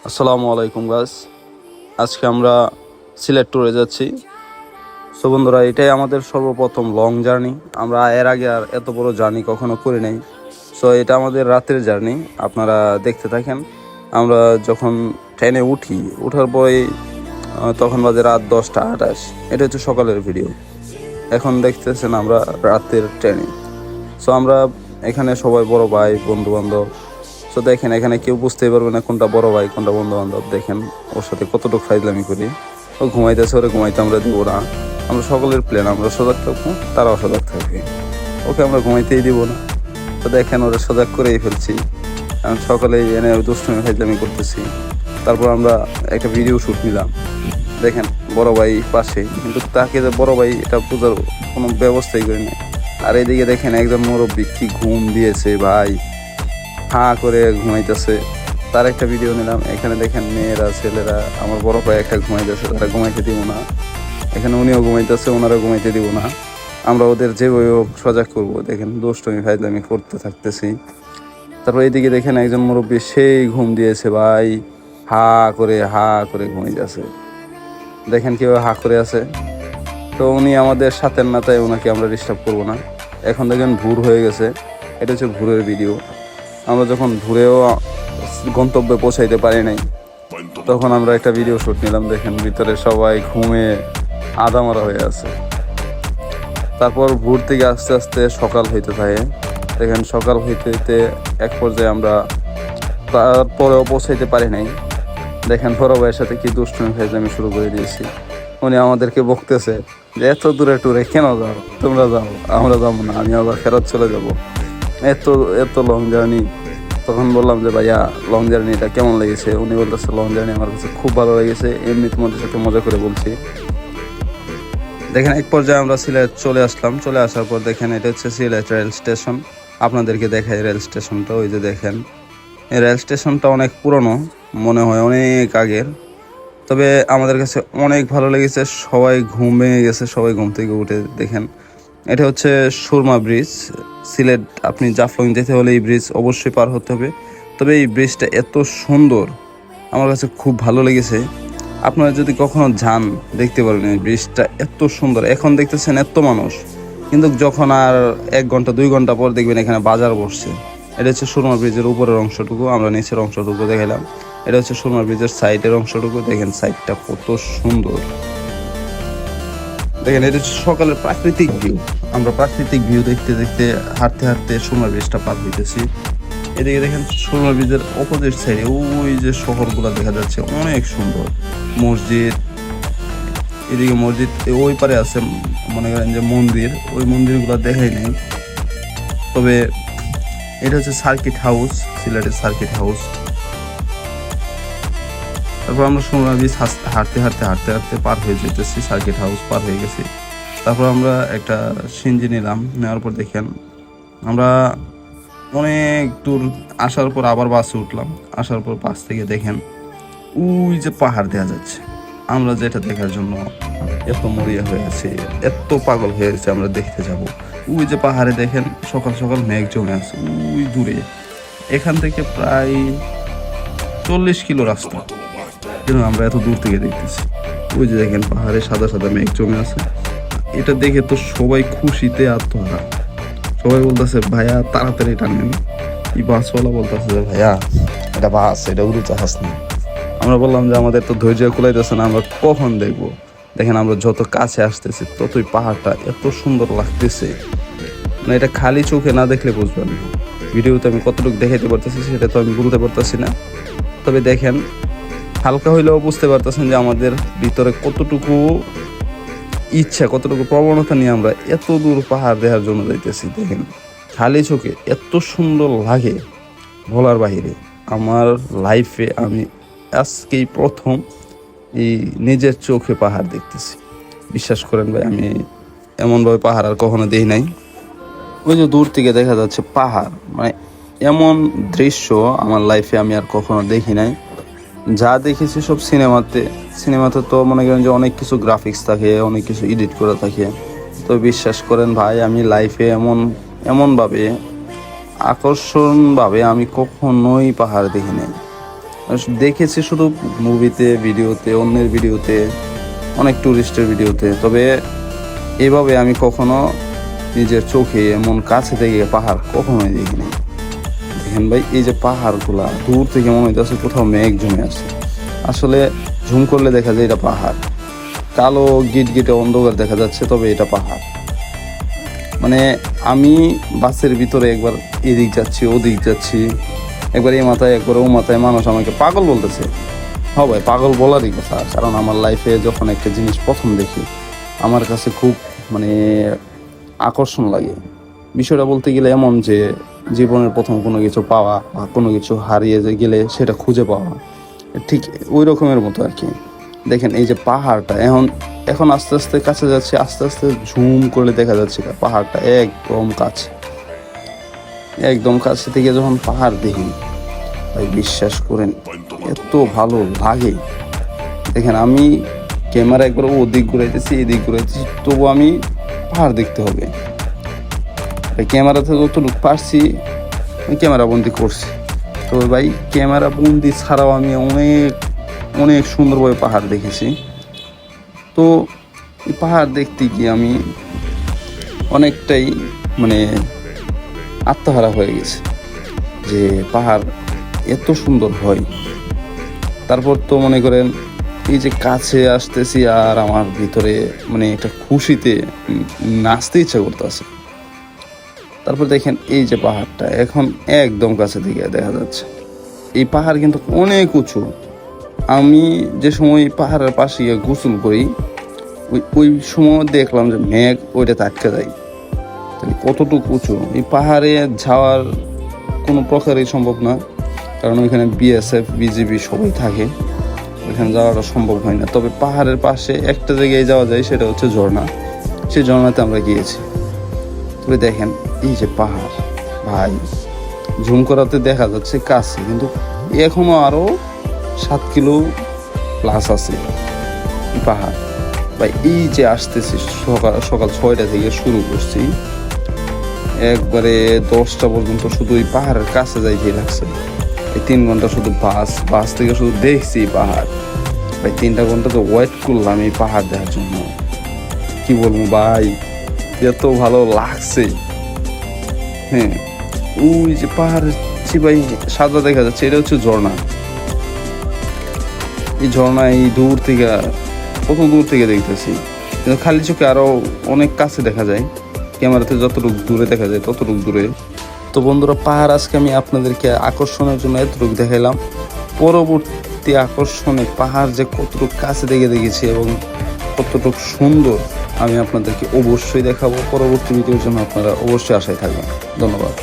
আসসালামু আলাইকুম গাইস। আজকে আমরা সিলেট ট্যুরে যাচ্ছি। সো বন্ধুরা, এটাই আমাদের সর্বপ্রথম লং জার্নি। আমরা এর আগে আর এত বড় জার্নি কখনো করি নাই। সো এটা আমাদের রাতের জার্নি, আপনারা দেখতে থাকেন। আমরা যখন ট্রেনে ওঠার পরেই তখন বাজে রাত 10টা 28। এটা হচ্ছে সকালের ভিডিও। এখন দেখতেছেন আমরা রাতের ট্রেনে। সো আমরা এখানে সবাই বড় ভাই বন্ধু বান্ধব। সো দেখেন, এখানে কেউ বুঝতেই পারবে না কোনটা বড় ভাই কোনটা বন্ধু বান্ধব। দেখেন ওর সাথে কতটুকু ফাইজলামি করি। ও ঘুমাইতেছে, ওরে ঘুমাইতে আমরা দিব না। আমরা সকলের প্ল্যান, আমরা সজাগ থাকবো, তারাও সজাগ থাকবে। ওকে আমরা ঘুমাইতেই দিব না। তো দেখেন ওরা সজাগ করেই ফেলছি। আমি সকালেই এনে দুষ্টুমি ফাইজলামি করতেছি। তারপর আমরা একটা ভিডিও শ্যুট নিলাম। দেখেন বড় ভাই পাশে, কিন্তু তাকে যে বড় ভাই এটা বোঝার কোনো ব্যবস্থাই করি না। আর এইদিকে দেখেন একজন মুরব্বী কি ঘুম দিয়েছে ভাই, হাঁ করে ঘুমাইতেছে। তার একটা ভিডিও নিলাম। এখানে দেখেন মেয়েরা ছেলেরা, আমার বড় ভাই একটা ঘুমাইতেছে, তারা ঘুমাইতে দিব না। এখানে উনিও ঘুমাইতেছে, ওনারাও ঘুমাইতে দিব না। আমরা ওদের যেভাবে হোক সজাগ করবো। দেখেন দুষ্টুমি ফাইজলামি করতে থাকতেছি। তারপর এইদিকে দেখেন একজন মুরব্বী সেই ঘুম দিয়েছে ভাই, হা করে ঘুমাইতেছে। দেখেন কেউ হা করে আছে। তো উনি আমাদের সাথের না, তাই ওনাকে আমরা ডিস্টার্ব করবো না। এখন দেখেন ভোর হয়ে গেছে। এটা হচ্ছে ভোরের ভিডিও। আমরা যখন ভোরেও গন্তব্যে পৌঁছাইতে পারি নাই, তখন আমরা একটা ভিডিও শ্যুট নিলাম। দেখেন ভিতরে সবাই ঘুমে আদামরা হয়ে আছে। তারপর ভোর থেকে আস্তে আস্তে সকাল হইতে থাকে। দেখেন সকাল হইতে এক পর্যায়ে আমরা তারপরেও পৌঁছাইতে পারি নাই। দেখেন বড় ভাইয়ের সাথে কি দুষ্টুমি ফাইজলামি শুরু করে দিয়েছি। উনি আমাদেরকে বকতেছে যে এত দূরে ট্যুরে কেন যাও, তোমরা যাও, আমরা যাবো না, আমি আবার ফেরত চলে যাব। এত এত লং জার্নি। তখন বললাম যে ভাইয়া লং জার্নিটা কেমন লেগেছে। উনি বলতেছে লং জার্নি আমার কাছে খুব ভালো লেগেছে, এমনি তোমাদের সাথে মজা করে বলছি। দেখেন এক পর্যায়ে আমরা সিলেট চলে আসলাম। চলে আসার পর দেখেন এটা হচ্ছে সিলেট রেল স্টেশন। আপনাদেরকে দেখাই রেল স্টেশনটা। ওই যে দেখেন, এই রেল স্টেশনটা অনেক পুরনো, মনে হয় অনেক আগের। তবে আমাদের কাছে অনেক ভালো লেগেছে। সবাই ঘুম ভেঙে গেছে, সবাই ঘুম থেকে উঠে দেখেন এটা হচ্ছে সুরমা ব্রিজ। সিলেট আপনি জাফলং যেতে হলে এই ব্রিজ অবশ্যই পার হতে হবে। তবে এই ব্রিজটা এত সুন্দর, আমার কাছে খুব ভালো লেগেছে। আপনারা যদি কখনো যান দেখতে পারবেন এই ব্রিজটা এত সুন্দর। এখন দেখতেছেন এত মানুষ, কিন্তু যখন আর 1 ঘন্টা 2 ঘন্টা পর দেখবেন এখানে বাজার বসছে। এটা হচ্ছে সুরমা ব্রিজের উপরের অংশটুকু, আমরা নিচের অংশটুকু দেখালাম। এটা হচ্ছে সুরমা ব্রিজের সাইডের অংশটুকু। দেখেন সাইডটা কত সুন্দর। দেখেন এটা হচ্ছে সকালের প্রাকৃতিক ভিউ। আমরা প্রাকৃতিক ভিউ দেখতে দেখতে হাঁটতে হাঁটতে সুরমা ব্রিজটা পার হইতেছি। এদিকে দেখেন সুরমা ব্রিজের অপোজিট সাইডে ওই যে শহরগুলো দেখা যাচ্ছে, অনেক সুন্দর। মসজিদ, এদিকে মসজিদ, ওই পারে আছে মনে করেন যে মন্দির। ওই মন্দিরগুলো দেখাই নেই। তবে এটা হচ্ছে সার্কিট হাউস, সিলেটের সার্কিট হাউস। তারপর আমরা সুরমা ব্রিজ হাঁটতে পার হয়ে যেতেছি, সার্কিট হাউস পার হয়ে গেছি। তারপর আমরা একটা সিনজি নিলাম। নেওয়ার পর দেখেন আমরা অনেক দূর আসার পর আবার বাসে উঠলাম। আসার পর বাস থেকে দেখেন ওই যে পাহাড় দেখা যাচ্ছে। আমরা যেটা দেখার জন্য এত মরিয়া হয়ে আছে, এত পাগল হয়ে গেছে আমরা দেখতে যাব। ওই যে পাহাড়ে দেখেন সকাল সকাল মেঘ জমে আছে ওই দূরে। এখান থেকে প্রায় 40 কিলো রাস্তা, কিন্তু আমরা এত দূর থেকে দেখতেছি। ওই যে দেখেন পাহাড়ে সাদা সাদা মেঘ জমে আছে। এটা দেখে তো সবাই খুশিতে আত্মহারা। সবাই বলতেছে ভাইয়া তাড়াতাড়ি টানেন। এই বাসওয়ালা বলতেছে যে ভাইয়া এটা বাস, এটা উড়োজাহাজ না। আমরা বললাম যে আমাদের তো ধৈর্য কুলাইতেছে না, আমরা কখন দেখবো। দেখেন আমরা যত কাছে আসতেছি ততই পাহাড়টা এত সুন্দর লাগতেছে। মানে এটা খালি চোখে না দেখলে বুঝবেন না। ভিডিওতে আমি কতটুকু দেখাইতে পারতেছি সেটা তো আমি বলতে পারতেছি না। তবে দেখেন হালকা হইলেও বুঝতে পারতেছেন যে আমাদের ভিতরে কতটুকু ইচ্ছা, কতটুকু প্রবণতা নিয়ে আমরা এত দূর পাহাড় দেখার জন্য যাইতেছি। দেখেন খালি চোখে এত সুন্দর লাগে বলার বাহিরে। আমার লাইফে আমি আজকেই প্রথম এই নিজের চোখে পাহাড় দেখতেছি। বিশ্বাস করেন ভাই, আমি এমনভাবে পাহাড় আর কখনো দেখি নাই। ওই যে দূর থেকে দেখা যাচ্ছে পাহাড়, মানে এমন দৃশ্য আমার লাইফে আমি আর কখনো দেখি নাই। যা দেখেছি সব সিনেমাতে তো মনে করেন যে অনেক কিছু গ্রাফিক্স থাকে, অনেক কিছু এডিট করা থাকে। তো বিশ্বাস করেন ভাই, আমি লাইফে এমনভাবে আকর্ষণভাবে আমি কখনোই পাহাড় দেখি নাই। দেখেছি শুধু মুভিতে, ভিডিওতে, অন্যের ভিডিওতে, অনেক টুরিস্টের ভিডিওতে, তবে এভাবে আমি কখনো নিজের চোখে এমন কাছে থেকে পাহাড় কখনোই দেখিনি। দেখেন ভাই, এই যে পাহাড়গুলা দূর থেকে মনে হইতেছে কোথাও মেঘ জমে আছে, আসলে ঝুম করলে দেখা যায় এটা পাহাড়। কালো গিটগিটে অন্ধকার দেখা যাচ্ছে, তবে এটা পাহাড়। মানে আমি বাসের ভিতরে একবার এদিক যাচ্ছি, ওদিক যাচ্ছি, একবার এই মাথায় একবার ও মাথায়, মানুষ আমাকে পাগল বলতেছে। হ্যাঁ ভাই, পাগল বলারই কথা, কারণ আমার লাইফে যখন একটা জিনিস প্রথম দেখি আমার কাছে খুব মানে আকর্ষণ লাগে। বিষয়টা বলতে গেলে এমন যে জীবনের প্রথম কোনো কিছু পাওয়া বা কোনো কিছু হারিয়ে গেলে সেটা খুঁজে পাওয়া, ঠিক ওই রকমের মতো আর কি। দেখেন এই যে পাহাড়টা এখন এখন আস্তে আস্তে কাছে যাচ্ছে, আস্তে আস্তে ঝুম করে দেখা যাচ্ছে পাহাড়টা একদম কাছে। একদম কাছে থেকে যখন পাহাড় দেখি ভাই, বিশ্বাস করেন এত ভালো লাগে। দেখেন আমি ক্যামেরা একবার ওদিক ঘুরাইতেছি, এদিক ঘুরাইতেছি, তবু আমি পাহাড় দেখতে হবে। ক্যামেরাতে যতটুকু পারছি ক্যামেরা বন্দি করছি, তো ভাই ক্যামেরা বন্দি ছাড়াও আমি অনেক অনেক সুন্দরভাবে পাহাড় দেখেছি। তো এই পাহাড় দেখতে গিয়ে আমি অনেকটাই মানে আত্মহারা হয়ে গেছে যে পাহাড় এত সুন্দর হয়। তারপর তো মনে করেন এই যে কাছে আসতেছি আর আমার ভিতরে মানে একটা খুশিতে নাচতে ইচ্ছা করতেছে। তারপর দেখেন এই যে পাহাড়টা এখন একদম কাছে থেকে দেখা যাচ্ছে। এই পাহাড় কিন্তু অনেক উঁচু। আমি যে সময় পাহাড়ের পাশে গিয়ে গোসল করি ওই সময় দেখলাম যে মেঘ ওইটাতে আটকে যায়। তাহলে কতটুকু উঁচু! এই পাহাড়ে যাওয়ার কোনো প্রকারই সম্ভব না, কারণ ওইখানে বিএসএফ, বিজিবি সবাই থাকে, ওইখানে যাওয়াটা সম্ভব হয় না। তবে পাহাড়ের পাশে একটা জায়গায় যাওয়া যায়, সেটা হচ্ছে ঝর্ণা। সেই ঝর্ণাতে আমরা গিয়েছি। তবে দেখেন এই যে পাহাড় ভাই, ঝুম করাতে দেখা যাচ্ছে কাছে, কিন্তু এখনো আরো 7 কিলো প্লাস আছে এই পাহাড় ভাই। এই যে আসতেছি সকাল 6টা থেকে শুরু করছি, একবারে 10টা পর্যন্ত শুধু এই পাহাড়ের কাছে যাইতে লাগছে। এই 3 ঘন্টা শুধু বাস থেকে শুধু দেখছি পাহাড় ভাই। 3টা ঘন্টা তো ওয়েট করলাম এই পাহাড় দেখার জন্য। কি বলবো ভাই, এত ভালো লাগছে। হ্যাঁ, ওই যে পাহাড়ের ভাই সাদা দেখা যাচ্ছে, এটা হচ্ছে ঝর্ণা। এই ঝর্ণা এই দূর থেকে, কত দূর থেকে দেখতেছি, কিন্তু খালি চোখে আরো অনেক কাছে দেখা যায়। ক্যামেরাতে যতটুকু দূরে দেখা যায় ততটুকু দূরে। তো বন্ধুরা, পাহাড় আজকে আমি আপনাদেরকে আকর্ষণের জন্য এতটুকু দেখাইলাম। পরবর্তী আকর্ষণে পাহাড় যে কতটুকু কাছে দেখেছি এবং কতটুকু সুন্দর আমি আপনাদেরকে অবশ্যই দেখাবো। পরবর্তী ভিডিওর জন্য আপনারা অবশ্যই আশায় থাকবেন। ধন্যবাদ।